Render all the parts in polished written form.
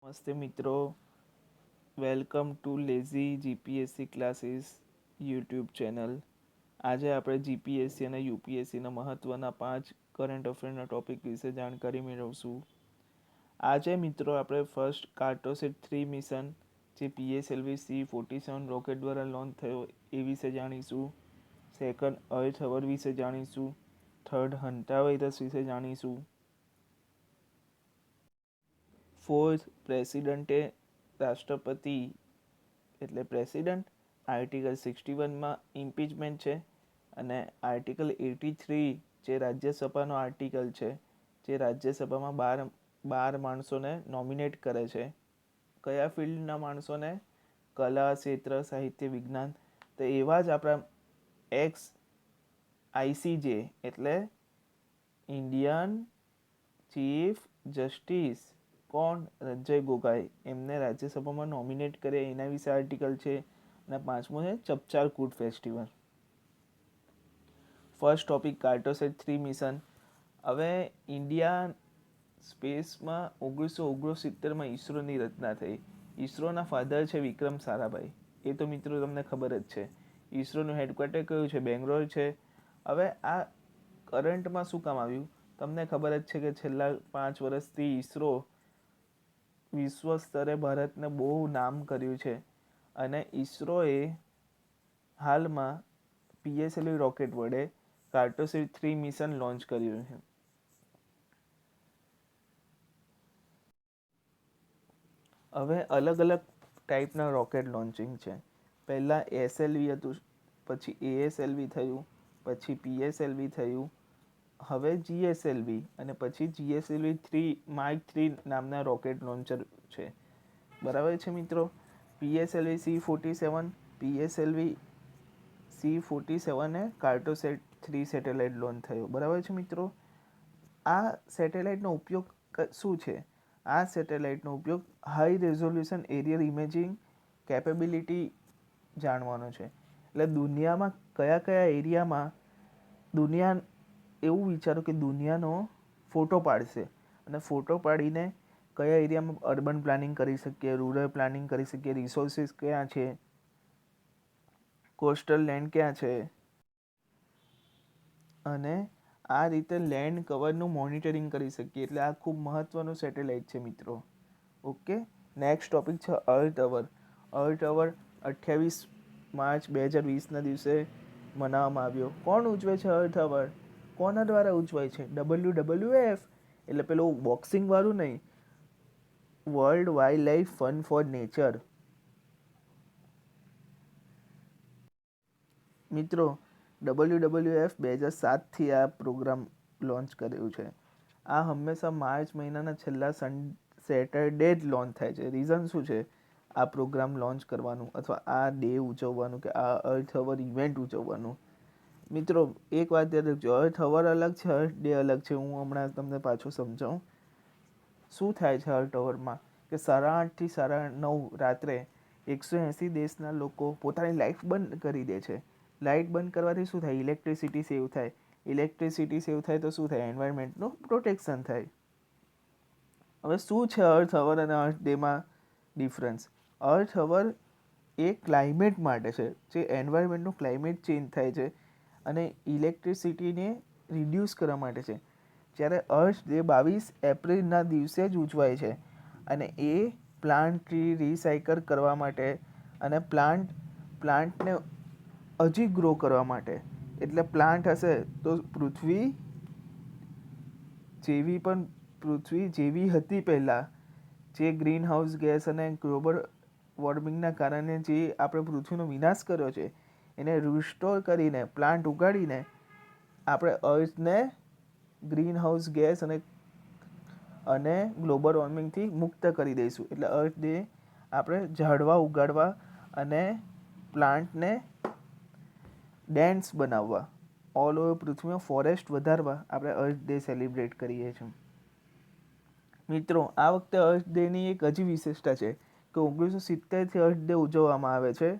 નમસ્તે મિત્રો, welcome to lazy GPSC classes YouTube channel. આજે આપણે જીપીએસસી અને યુપીએસસીના મહત્ત્વના 5 કરંટ અફેરના ટોપિક વિશે જાણકારી મેળવશું. આજે મિત્રો આપણે ફર્સ્ટ કાર્ટોસેટ 3 મિશન જે PSLV C-47 રોકેટ દ્વારા લોન્ચ થયો એ વિશે જાણીશું. સેકન્ડ અર્થ અવર વિશે જાણીશું. થર્ડ હંટા વાયરસ વિશે જાણીશું. ફોર્થ પ્રેસિડન્ટે રાષ્ટ્રપતિ એટલે પ્રેસિડન્ટ આર્ટિકલ 61માં ઇમ્પીચમેન્ટ છે, અને આર્ટિકલ 83 જે રાજ્યસભાનો આર્ટિકલ છે, જે રાજ્યસભામાં 12 માણસોને નોમિનેટ કરે છે. કયા ફિલ્ડના માણસોને? કલા, ક્ષેત્ર, સાહિત્ય, વિજ્ઞાન. તો એવા જ આપણા ICJ એટલે ઇન્ડિયન ચીફ જસ્ટિસ કોણ? રંજન ગોગોઈ, એમને રાજ્યસભામાં નોમિનેટ કરે એના વિશે આર્ટિકલ છે. અને 5મો છે Chapchar Kut festival. First topic Cartosat 3 mission. હવે ઇન્ડિયા સ્પેસમાં 1969માં ઈસરોની રચના થઈ. ઈસરોના ફાધર છે વિક્રમ સારાભાઈ. એ તો મિત્રો તમને ખબર જ છે. ઈસરોનું હેડક્વાર્ટર કયું છે? બેંગ્લોર છે. હવે આ કરંટમાં શું કામ આવ્યું? તમને ખબર જ છે કે છેલ્લા 5 વર્ષથી ઈસરો વિશ્વ સ્તરે ભારતને બહુ નામ કર્યું છે, અને ઈસરોએ હાલમાં PSLV રોકેટ વડે કાર્ટોસેટ 3 મિશન લોન્ચ કર્યું છે. હવે અલગ અલગ ટાઈપના રોકેટ લોન્ચિંગ છે. પહેલાં SLV હતું, પછી ASLV થયું, પછી PSLV થયું, હવે GSLV, અને પછી GSLV-3 Mark 3 નામના રોકેટ લોન્ચર છે. બરાબર છે મિત્રો. PSLV C-47, PSLV C-47 એ કાર્ટોસેટ 3 સેટેલાઇટ લોન્ચ થયો. બરાબર છે મિત્રો. આ સેટેલાઇટનો ઉપયોગ શું છે? આ સેટેલાઇટનો ઉપયોગ high resolution aerial imaging capability જાણવાનો છે. એટલે દુનિયામાં કયા કયા એરિયામાં એવું વિચારો કે દુનિયાનો ફોટો પાડશે, અને ફોટો પાડીને કયા એરિયામાં અર્બન પ્લાનિંગ કરી શકીએ, રૂરલ પ્લાનિંગ કરી શકીએ, રિસોર્સિસ ક્યાં છે, કોસ્ટલ લેન્ડ ક્યાં છે, અને આ રીતે લેન્ડ કવરનું મોનિટરિંગ કરી શકીએ. એટલે આ ખૂબ મહત્ત્વનું સેટેલાઇટ છે મિત્રો. ઓકે. નેક્સ્ટ ટોપિક છે અર્થ અવર. અર્થ અવર 28 માર્ચ 2020ના દિવસે મનાવવામાં આવ્યો. કોણ ઉજવે છે અર્થ અવર? કોના દ્વારા ઉજવાય છે? WWF એટલે પેલું બોક્સિંગ વાળું નહીં, world wild life fund for nature. મિત્રો WWF 2007થી આ પ્રોગ્રામ લોન્ચ કર્યું છે. આ હંમેશા માર્ચ મહિનાના છેલ્લા સેટરડે જ લોન્ચ થાય છે. રીઝન શું છે આ પ્રોગ્રામ લોન્ચ કરવાનું, અથવા આ ડે ઉજવવાનું, કે આ અર્થ અવર ઇવેન્ટ ઉજવવાનું? મિત્રો એક વાત યાદ રાખજો, અર્થ અવર અલગ છે, અર્થ ડે અલગ છે. હું હમણાં તમને પાછું સમજાવું. શું થાય છે અર્થ અવરમાં? કે 8:30 થી 9:30 રાત્રે 180 દેશના લોકો પોતાની લાઈફ બંધ કરી દે છે. લાઇટ બંધ કરવાથી શું થાય? ઇલેક્ટ્રિસિટી સેવ થાય. ઇલેક્ટ્રિસિટી સેવ થાય તો શું થાય? એન્વાયરમેન્ટનું પ્રોટેક્શન થાય. હવે શું છે અર્થ અવર અને અર્થ ડેમાં ડિફરન્સ? અર્થ અવર એ ક્લાઇમેટ માટે છે, જે એન્વાયરમેન્ટનું ક્લાઇમેટ ચેન્જ થાય છે, અને ઇલેક્ટ્રિસિટીને રિડ્યુસ કરવા માટે છે. જ્યારે અર્થ ડે 22 એપ્રિલના દિવસે જ ઉજવાય છે, અને એ પ્લાન્ટ ટ્રી રિસાયકલ કરવા માટે, અને પ્લાન્ટને હજી ગ્રો કરવા માટે. એટલે પ્લાન્ટ હશે તો પૃથ્વી જેવી હતી પહેલાં, જે ગ્રીન હાઉસ ગેસ અને ગ્લોબલ વોર્મિંગના કારણે જે આપણે પૃથ્વીનો વિનાશ કર્યો છે, એને રિસ્ટોર કરીને પ્લાન્ટ ઉગાડીને આપણે અર્થને ગ્રીન હાઉસ ગેસ અને ગ્લોબલ વોર્મિંગથી મુક્ત કરી દઈશું. એટલે અર્થ ડે આપણે ઝાડવા ઉગાડવા અને પ્લાન્ટને ડેન્સ બનાવવા, ઓલ ઓવર પૃથ્વીમાં ફોરેસ્ટ વધારવા આપણે અર્થ ડે સેલિબ્રેટ કરીએ છીએ. મિત્રો આ વખતે અર્થ ડેની એક હજી વિશેષતા છે કે 1970થી અર્થ ડે ઉજવવામાં આવે છે.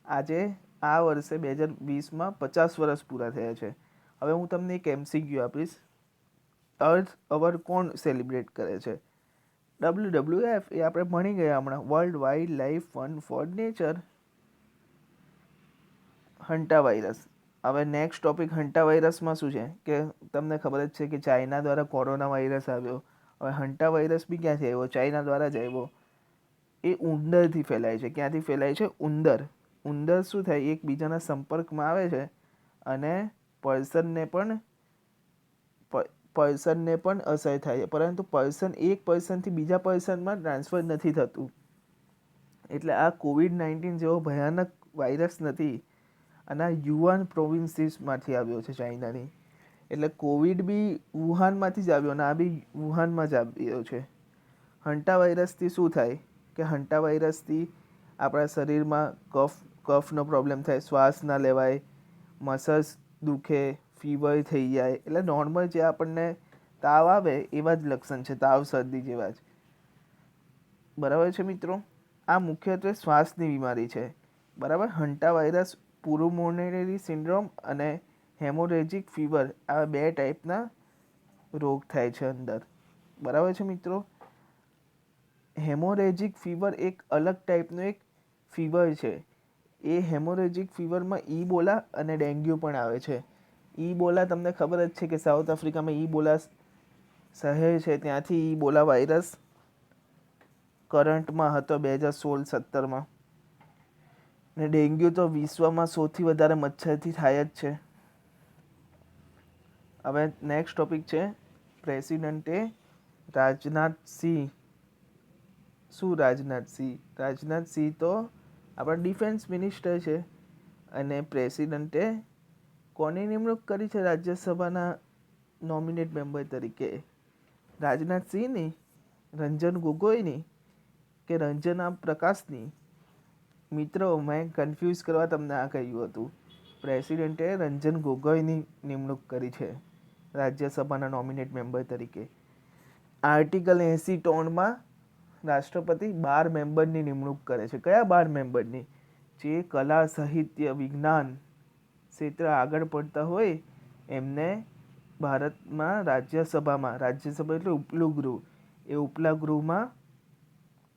આજે આ વર્ષે 2020માં 50 વર્ષ પૂરા થયા છે. હવે હું તમને એક MCQ આપીશ. અર્થ અવર કોણ સેલિબ્રેટ કરે છે? WWF એ આપણે ભણી ગયા હમણાં, world wild life fund for nature. Hanta virus. હવે નેક્સ્ટ ટોપિક હંટા વાયરસમાં શું છે કે તમને ખબર જ છે કે ચાઇના દ્વારા કોરોના વાયરસ આવ્યો. હવે હંટા વાયરસ બી ક્યાંથી આવ્યો? ચાઇના દ્વારા જ આવ્યો. એ ઉંદરથી ફેલાય છે. ક્યાંથી ફેલાય છે? ઉંદર. ઉંદર શું થાય? એકબીજાના સંપર્કમાં આવે છે અને પર્સનને પણ અસર થાય છે, પરંતુ એક પર્સનથી બીજા પર્સનમાં ટ્રાન્સફર નથી થતું. એટલે આ COVID-19 જેવો ભયાનક વાયરસ નથી. અને આ યુહાન પ્રોવિન્સીસમાંથી આવ્યો છે, ચાઇનાની. એટલે કોવિડ બી વુહાનમાંથી જ આવ્યો અને આ બી વુહાનમાં જ આવ્યો છે. હંટા વાયરસથી શું થાય કે હંટા વાયરસથી આપણા શરીરમાં કફનો પ્રોબ્લેમ થાય, શ્વાસ ના લેવાય, મસલ્સ દુખે, ફીવર થઈ જાય. એટલે નોર્મલ જે આપણને તાવ આવે એવા જ લક્ષણ છે, તાવ શરદી જેવા જ. બરાબર છે મિત્રો? આ મુખ્યત્વે શ્વાસની બીમારી છે. બરાબર. હંટા વાયરસ પુલ્મોનરી સિન્ડ્રોમ અને હેમોરેજિક ફીવર, આ 2 ટાઈપના રોગ થાય છે અંદર. બરાબર છે મિત્રો? હેમોરેજિક ફીવર એક અલગ ટાઈપનો એક ફીવર છે. એ હેમોરેજિક ફીવરમાં ઈબોલા અને ડેન્ગ્યુ પણ આવે છે. ઈબોલા તમને ખબર જ છે કે સાઉથ આફ્રિકામાં ઈબોલા શહેર છે, ત્યાંથી ઈબોલા વાયરસ કરંટમાં હતો 2016-17માં. ને ડેન્ગ્યુ તો વિશ્વમાં સૌથી વધારે મચ્છરથી થાય જ છે. હવે નેક્સ્ટ ટોપિક છે પ્રેસિડેન્ટે રાજનાથસિંહ. શું રાજનાથસિંહ? રાજનાથસિંહ તો આપણા ડિફેન્સ મિનિસ્ટર છે. અને પ્રેસિડેન્ટે કોની નિમણૂક કરી છે રાજ્યસભાના નોમિનેટ મેમ્બર તરીકે? રાજનાથસિંહની, રંજન ગોગોઈની કે રંજના પ્રકાશની? મિત્રો, મેં કન્ફ્યુઝ કરવા તમને આ કહ્યું હતું. પ્રેસિડેન્ટે રંજન ગોગોઈની નિમણૂક કરી છે રાજ્યસભાના નોમિનેટ મેમ્બર તરીકે. આર્ટિકલ 80(3) રાષ્ટ્રપતિ 12 મેમ્બરની નિમણૂક કરે છે. કયા 12 મેમ્બરની? જે કલા, સાહિત્ય, વિજ્ઞાન ક્ષેત્ર આગળ પડતા હોય એમને ભારતમાં રાજ્યસભા એટલે ઉપલું ગૃહ, એ ઉપલા ગૃહમાં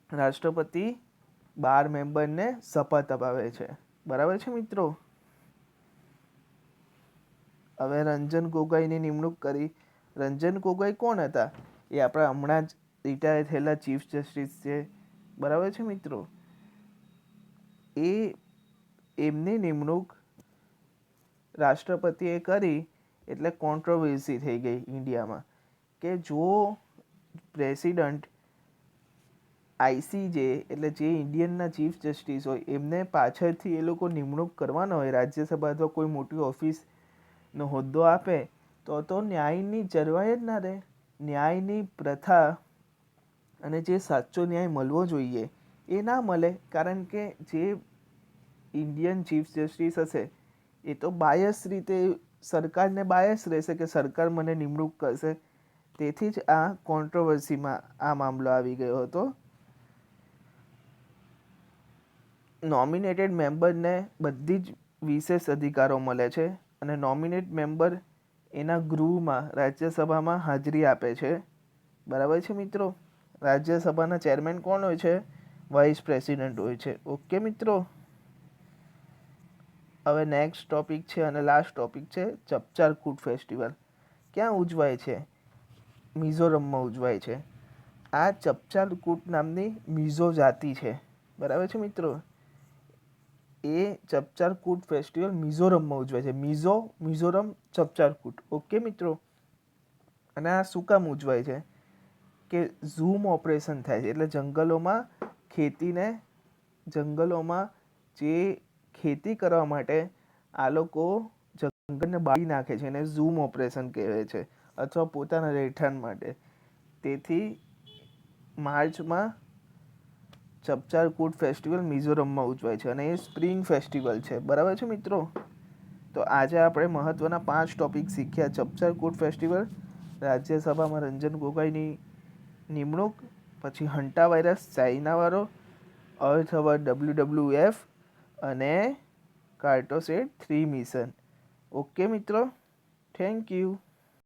રાષ્ટ્રપતિ 12 મેમ્બરને શપથ અપાવે છે. બરાબર છે મિત્રો? હવે રંજન ગોગોઈની નિમણૂક કરી. રંજન ગોગોઈ કોણ હતા? એ આપણા હમણાં જ રિટાયર થયેલા ચીફ જસ્ટિસ છે. બરાબર છે મિત્રો? એમની નિમણૂક રાષ્ટ્રપતિએ કરી એટલે કોન્ટ્રોવર્સી થઈ ગઈ ઇન્ડિયામાં કે જો પ્રેસિડન્ટ ICJ એટલે જે ઇન્ડિયનના ચીફ જસ્ટિસ હોય એમને પાછળથી એ લોકો નિમણૂક કરવાના હોય રાજ્યસભા અથવા કોઈ મોટી ઓફિસનો હોદ્દો આપે તો ન્યાયની જળવાય જ ના રહે. ન્યાયની પ્રથા અને જે સાચો ન્યાય મળવો જોઈએ એ ના મળે, કારણ કે જે ઇન્ડિયન ચીફ જસ્ટિસ હશે એ તો બાયસ રીતે સરકારને બાયસ રહેશે કે સરકાર મને નિમણૂક કરશે. તેથી જ આ કોન્ટ્રોવર્સીમાં આ મામલો આવી ગયો હતો. નોમિનેટેડ મેમ્બરને બધી જ વિશેષ અધિકારો મળે છે અને નોમિનેટ મેમ્બર એના ગૃહમાં રાજ્યસભામાં હાજરી આપે છે. બરાબર છે મિત્રો? રાજ્યસભાના ચેરમેન કોણ હોય છે? વાઇસ પ્રેસિડેન્ટ હોય છે. ઓકે મિત્રો? હવે નેક્સ્ટ ટોપિક છે અને લાસ્ટ ટોપિક છે ચપચાર કૂટ ફેસ્ટિવલ. ક્યાં ઉજવાય છે? મિઝોરમમાં ઉજવાય છે. આ ચપચાર કૂટ નામની મિઝો જાતિ છે. બરાબર છે મિત્રો? એ ચપચાર કૂટ ફેસ્ટિવલ મિઝોરમમાં ઉજવાય છે. મિઝોરમ ચપચાર કૂટ. ઓકે મિત્રો? અને આ શું કામ ઉજવાય છે? કે ઝૂમ ઓપરેશન થાય છે. એટલે જંગલોમાં જે ખેતી કરવા માટે આ લોકો જંગલને બાળી નાખે છે એને ઝૂમ ઓપરેશન કહેવાય છે, અથવા પોતાના રહેઠાણ માટે. તેથી માર્ચમાં ચપચાર કૂટ ફેસ્ટિવલ મિઝોરમમાં ઉજવાય છે અને એ સ્પ્રિંગ ફેસ્ટિવલ છે. બરાબર છે મિત્રો? તો આજે આપણે મહત્વના 5 ટોપિક શીખ્યા. ચપચાર કૂટ ફેસ્ટિવલ, રાજ્યસભામાં રંજન ગોગોઈની નિમણૂક, પછી હંટા વાયરસ ચાઇનાવાળો, અર્થ અવર WWF અને કાર્ટોસેટ 3 મિશન. ઓકે મિત્રો? Thank you.